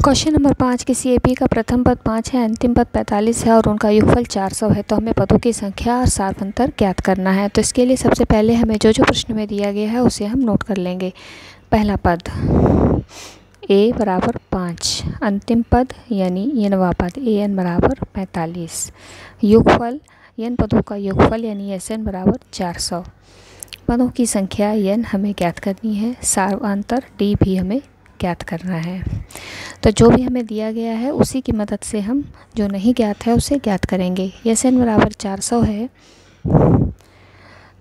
Question number 5, किसी AP का प्रथम पद 5 है, अंतिम पद 45 है और उनका योगफल 400 है, तो हमें पदों की संख्या और सारफंतर ज्ञात करना है। तो इसके लिए सबसे पहले हमें जो प्रश्न में दिया गया है उसे हम नोट कर लेंगे। पहला पद a बराबर 5, अंतिम पद यानी n वां पद an बराबर 45, योगफल n पदों का योगफल यानी Sn बराबर 400, पदों की संख्या n हमें ज्ञात करनी है, सारफंतर d भी हमें ज्ञात करना है। तो जो भी हमें दिया गया है उसी की मदद से हम जो नहीं ज्ञात है उसे ज्ञात करेंगे। Sn बराबर 400 है,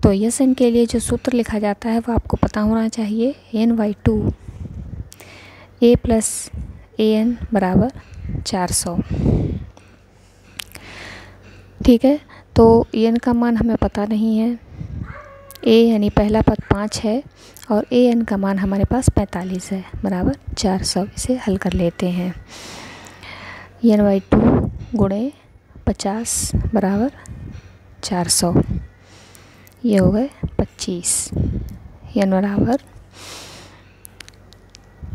तो Sn के लिए जो सूत्र लिखा जाता है वो आपको पता होना चाहिए, n/2 a प्लस an बराबर 400। ठीक है, तो n का मान हमें पता नहीं है, a यानी पहला पद 5 है और an का मान हमारे पास 45 है बराबर 400। इसे हल कर लेते हैं। n/2 गुणे 50 बराबर 400, ये हो गए 25। n बराबर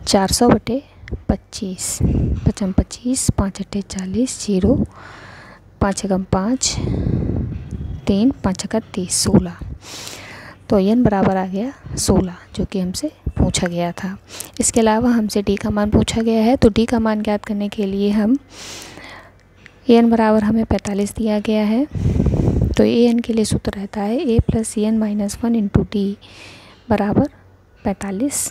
400 बटे 25, 5 25, 5 अट्ठे 40, 0 5 एकम 5, 3 5 एका 30, 16। तो n बराबर आ गया 16, जो कि हमसे पूछा गया था। इसके अलावा हमसे d का मान पूछा गया है, तो d का मान ज्ञात करने के लिए हम n बराबर हमें 45 दिया गया है, तो an के लिए सूत्र रहता है a plus n minus 1 into d बराबर 45।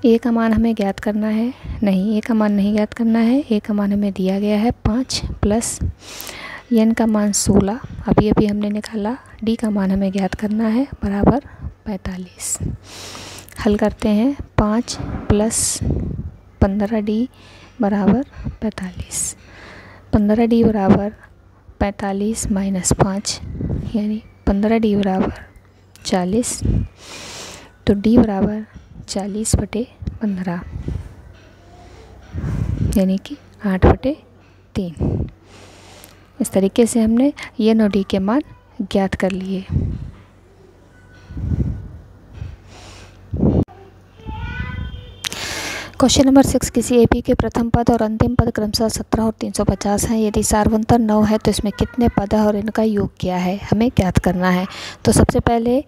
a का मान हमें ज्ञात करना है, नहीं a का मान नहीं ज्ञात करना है, a का मान हमें दिया गया है 5 प्लस n का मान 16, अभी हमने निकाला, d का मान हमें ज्ञात करना है बराबर 45। हल करते हैं, 5 प्लस 15d बराबर 45, 15d बराबर 45 माइनस 5 यानी 15d बराबर 40, तो d बराबर 40 बटे 15 यानी कि 8 बटे 3। इस तरीके से हमने n और d के मान ज्ञात कर लिए। क्वेश्चन नंबर 6, किसी एपी के प्रथम पद और अंतिम पद क्रमशः 17 और 350 हैं, यदि सारफंतर 9 है तो इसमें कितने पद है और इनका योग क्या है, हमें ज्ञात करना है। तो सबसे पहले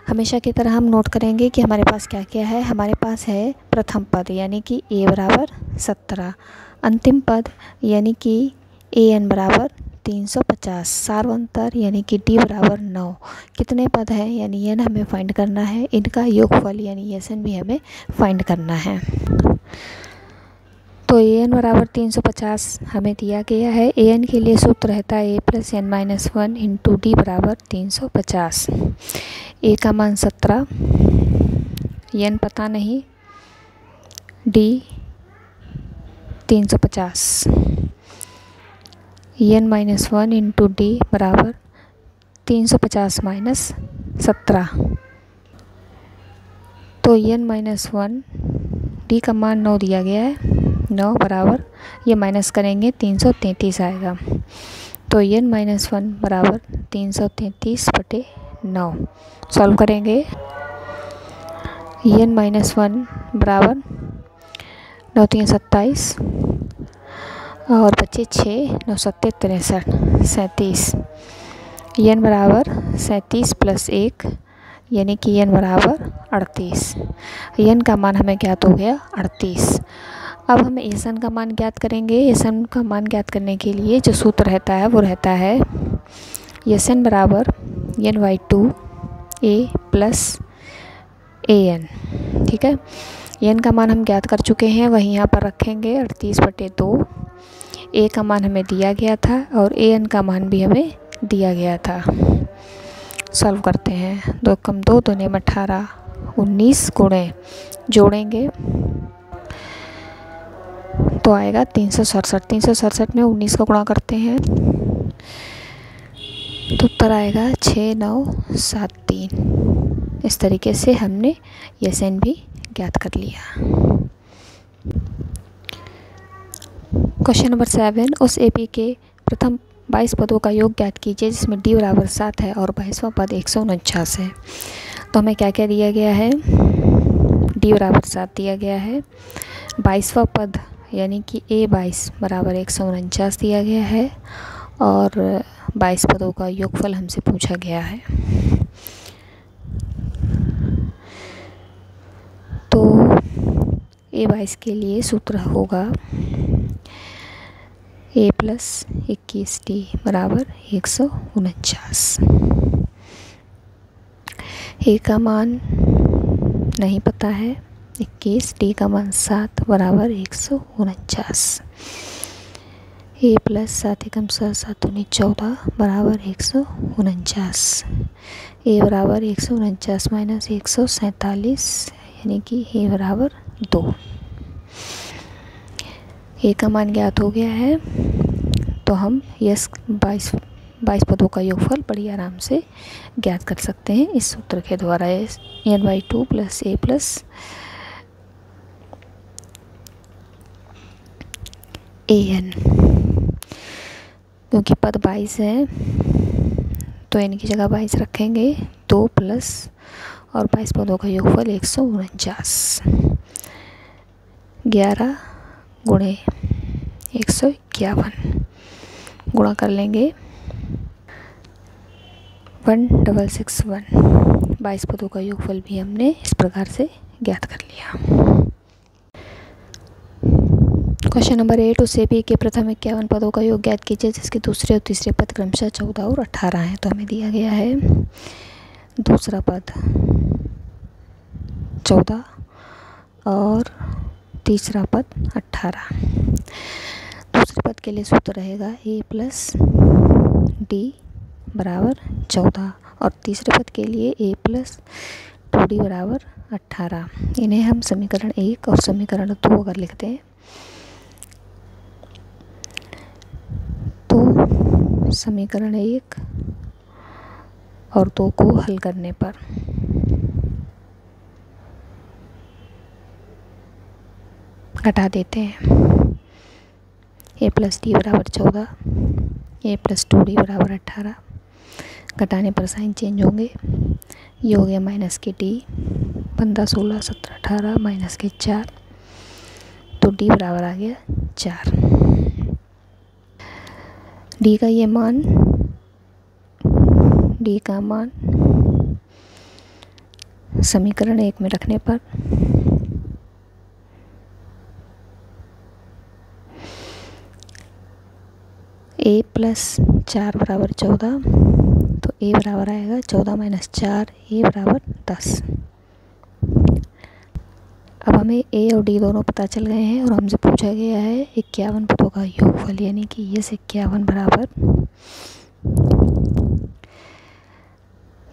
हमेशा की तरह हम नोट करेंगे कि हमारे पास क्या क्या है। हमारे पास है प्रथम पद यानी कि a बराबर 17, अंतिम पद यानी कि an बराबर 350, सारफंतर यानी कि d बराबर 9, कितने पद हैं यानी n हमें फाइंड करना है, इनका योगफल यानी Sn भी हमें फाइंड करना है। तो an बराबर 350 हमें दिया गया है। an के लिए सूत्र रहता है a plus n minus 1 into d बराबर 350। a का मान 17, n पता नहीं, d 350, n minus 1 into d बराबर 350 माइनस 17, तो n माइनस 1, d का मान 9 दिया गया है, 9 बराबर ये माइनस करेंगे 333 आएगा, तो n माइनस 1 बराबर 333 बटे 9। सॉल्व करेंगे, n माइनस 1 बराबर 9 3 27 और बचे 6 9 7 63 37, n बराबर 37 प्लस 1 यानी कि n बराबर 38, n का मान हमें ज्ञात हो गया 38। अब हम Sn का मान ज्ञात करेंगे। Sn का मान ज्ञात करने के लिए जो सूत्र रहता है वो रहता है Sn बराबर n/2 a प्लस an। ठीक है, n का मान हम ज्ञात कर चुके हैं, वही यहाँ पर रखेंगे 38 बटे 2। a का मान हमें दिया गया था और an का मान भी हमें दिया गया था। सॉल्व करते हैं, 2 कम 2 2 में 18, 19 गुणे जोड़ेंगे तो आएगा 367। 367 में 19 का गुणा करते हैं तो उत्तर आएगा 6973। इस तरीके से हमने Sn भी ज्ञात कर लिया। क्वेश्चन नंबर 7, उस एपी के प्रथम 22 पदों का योग ज्ञात कीजिए जिसमें d बराबर 7 है और 22वां पद 149 है। तो हमें क्या क्या दिया गया है, d बराबर 7 दिया गया है, 22वां पद यानी कि A22 बराबर 149 दिया गया है और 22 पदों का योगफल हमसे पूछा गया है। तो A22 के लिए सूत्र होगा A + 21D बराबर 149। A का मान नहीं पता है 21, D का मान 7 बराबर 149। A + 7 × 7 7 × 14 बराबर 149। A बराबर 149 - 147 यानी कि A बराबर 2। A का मान ज्ञात हो गया है तो हम यस 22 पदों का योगफल बड़ी आराम से ज्ञात कर सकते हैं इस सूत्र के द्वारा। n/2 + A + an, क्योंकि पद 22 है तो n की जगह 22 रखेंगे। 2 प्लस और 22 पदों का योगफल 149। 11 × 151 गुणा कर लेंगे 1661। 22 पदों का योगफल भी हमने इस प्रकार से ज्ञात कर लिया। क्वेश्चन नंबर 8, उसे भी के प्रथम 51 पदों का योग ज्ञात कीजिए जिसके दूसरे और तीसरे पद क्रमशः 14 और 18 हैं। तो हमें दिया गया है दूसरा पद 14 और तीसरा पद 18। दूसरे पद के लिए सूत्र रहेगा A + D बराबर 14 और तीसरे पद के लिए A + 2D बराबर 18। इन्हें हम समीकरण 1 और समीकरण 2 अगर लिखते हैं तो समीकरण 1 और 2 को हल करने पर घटा देते हैं। A + D बराबर 14, A + 2D बराबर 18। घटाने पर साइन चेंज होंगे। योग या माइनस के D 15 16 17 18 माइनस के 4 तो D बराबर आ गया 4। D का ये मान समीकरण 1 में रखने पर A + 4 बराबर 14 तो A बराबर आएगा 14 - 4 A बराबर 10। अब हमें A और D दोनों पता चल गए हैं और हमसे पूछा गया है 51 पदों का योगफल, यानी कि यस 51 बराबर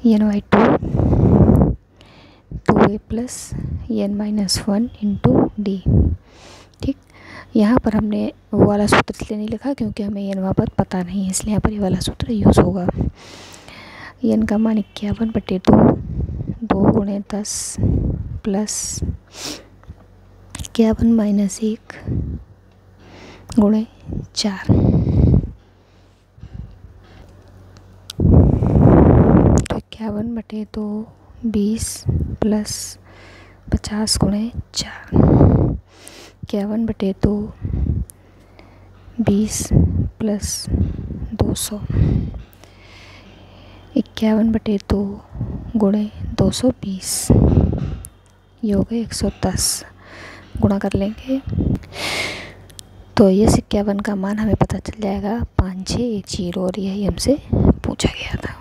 n/2 2A + n - 1 × D। ठीक, यहाँ पर हमने वो वाला सूत्र इसलिए नहीं लिखा क्योंकि हमें n पद पता नहीं है, इसलिए यहाँ पर ये वाला सूत्र यूज़ होगा। n का मान 51/2 2 × 10 प्लस 51 - 1 × 4 तो 51/2 20 प्लस 50 × 4 51/2 20 प्लस 200 51/2 × 220 योग है 110। गुणा कर लेंगे तो ये 51 का मान हमें पता चल जाएगा 5610 और यही हमसे पूछा गया था।